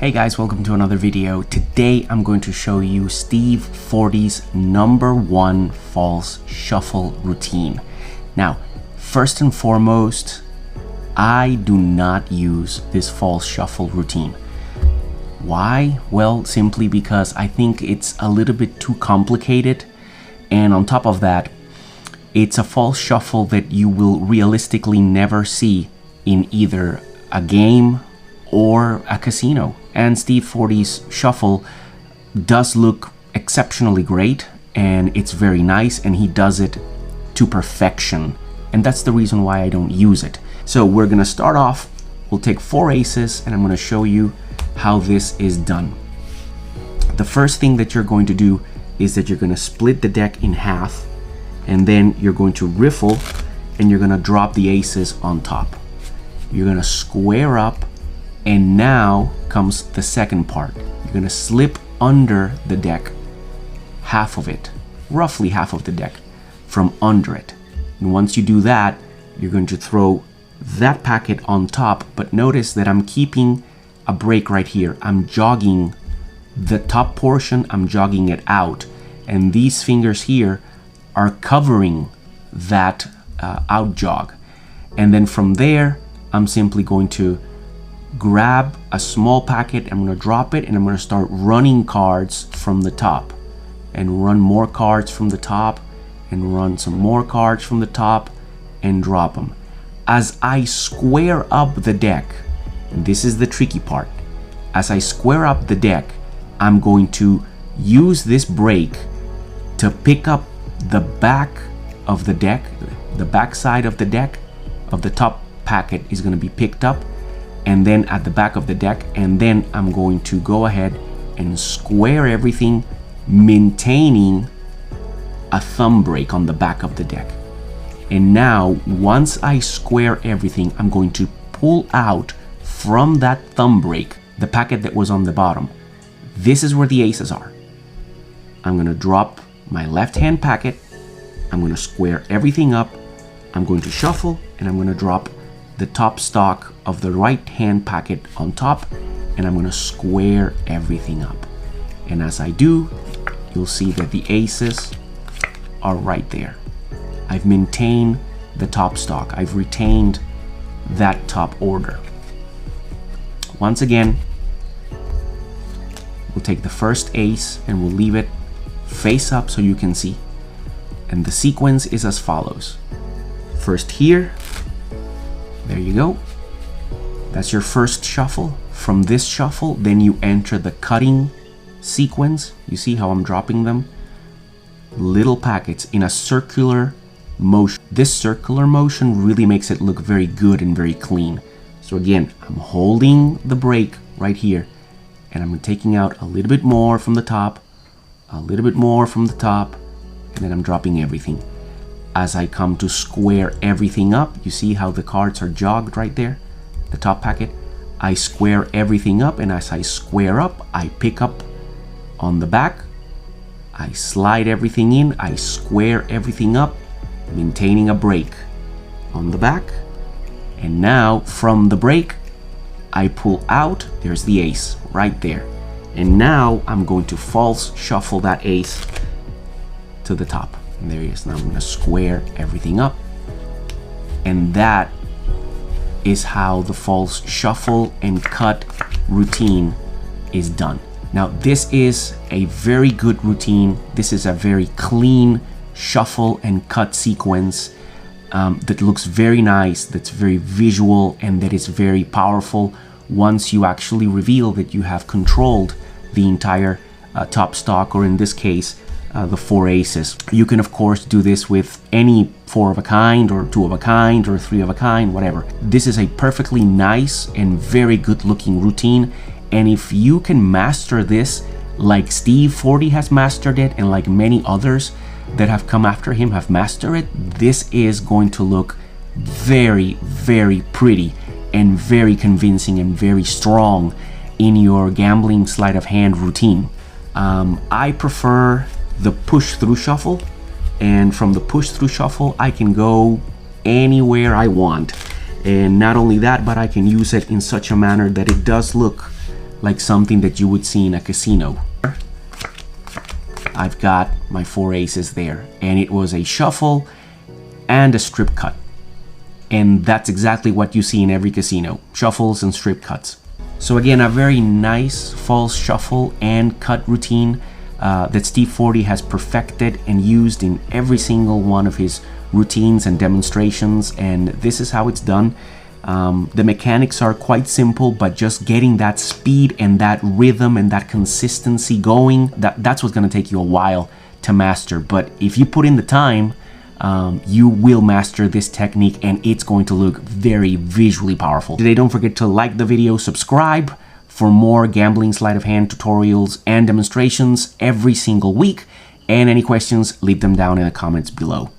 Hey guys, welcome to another video. Today I'm going to show you Steve Forte's #1 false shuffle routine. Now, first and foremost, I do not use this false shuffle routine. Why? Well, simply because I think it's a little bit too complicated, and on top of that, it's a false shuffle that you will realistically never see in either a game or a casino. And Steve Forte's shuffle does look exceptionally great, and it's very nice, and he does it to perfection, and that's the reason why I don't use it. So we're gonna start off, we'll take 4 aces, and I'm gonna show you how this is done. The first thing that you're going to do is that you're gonna split the deck in half, and then you're going to riffle, and you're gonna drop the aces on top. You're gonna square up, and now comes the second part. You're gonna slip under the deck, half of it, roughly half of the deck, from under it. And once you do that, you're going to throw that packet on top, but notice that I'm keeping a break right here. I'm jogging the top portion, I'm jogging it out, and these fingers here are covering that out jog. And then from there, I'm simply going to grab a small packet, I'm going to drop it, and I'm going to start running cards from the top, and run more cards from the top, and run some more cards from the top, and drop them. As I square up the deck, and this is the tricky part, as I square up the deck, I'm going to use this break to pick up the back of the deck, the back side of the deck, of the top packet is going to be picked up, and then at the back of the deck, and then I'm going to go ahead and square everything, maintaining a thumb break on the back of the deck. And now once I square everything, I'm going to pull out from that thumb break the packet that was on the bottom. This is where the aces are. I'm going to drop my left hand packet, I'm going to square everything up, I'm going to shuffle, and I'm going to drop the top stock of the right hand packet on top, and I'm going to square everything up. And as I do, you'll see that the aces are right there. I've maintained the top stock, I've retained that top order. Once again, we'll take the first ace and we'll leave it face up so you can see. And the sequence is as follows. First here, there you go. That's your first shuffle. From this shuffle, then you enter the cutting sequence. You see how I'm dropping them? Little packets in a circular motion. This circular motion really makes it look very good and very clean. So again, I'm holding the break right here, and I'm taking out a little bit more from the top, a little bit more from the top, and then I'm dropping everything. As I come to square everything up, you see how the cards are jogged right there, the top packet. I square everything up, and as I square up, I pick up on the back, I slide everything in, I square everything up, maintaining a break on the back. And now from the break, I pull out, there's the ace right there. And now I'm going to false shuffle that ace to the top. And there he is. Now I'm going to square everything up. And that is how the false shuffle and cut routine is done. Now this is a very good routine. This is a very clean shuffle and cut sequence that looks very nice, that's very visual, and that is very powerful once you actually reveal that you have controlled the entire top stock, or in this case, the 4 aces. You can of course do this with any 4 of a kind, or 2 of a kind, or 3 of a kind, whatever. This is a perfectly nice and very good looking routine, and if you can master this like Steve Forte has mastered it, and like many others that have come after him have mastered it, this is going to look very, very pretty and very convincing and very strong in your gambling sleight of hand routine. I prefer the push through shuffle, and from the push through shuffle I can go anywhere I want, and not only that, but I can use it in such a manner that it does look like something that you would see in a casino. I've got my 4 aces there, and it was a shuffle and a strip cut. And that's exactly what you see in every casino, shuffles and strip cuts. So again, a very nice false shuffle and cut routine that Steve Forte has perfected and used in every single one of his routines and demonstrations, and this is how it's done. The mechanics are quite simple, but just getting that speed and that rhythm and that consistency going, that's what's going to take you a while to master. But if you put in the time, you will master this technique, and it's going to look very visually powerful. Today, don't forget to like the video, subscribe for more gambling sleight of hand tutorials and demonstrations every single week. And any questions, leave them down in the comments below.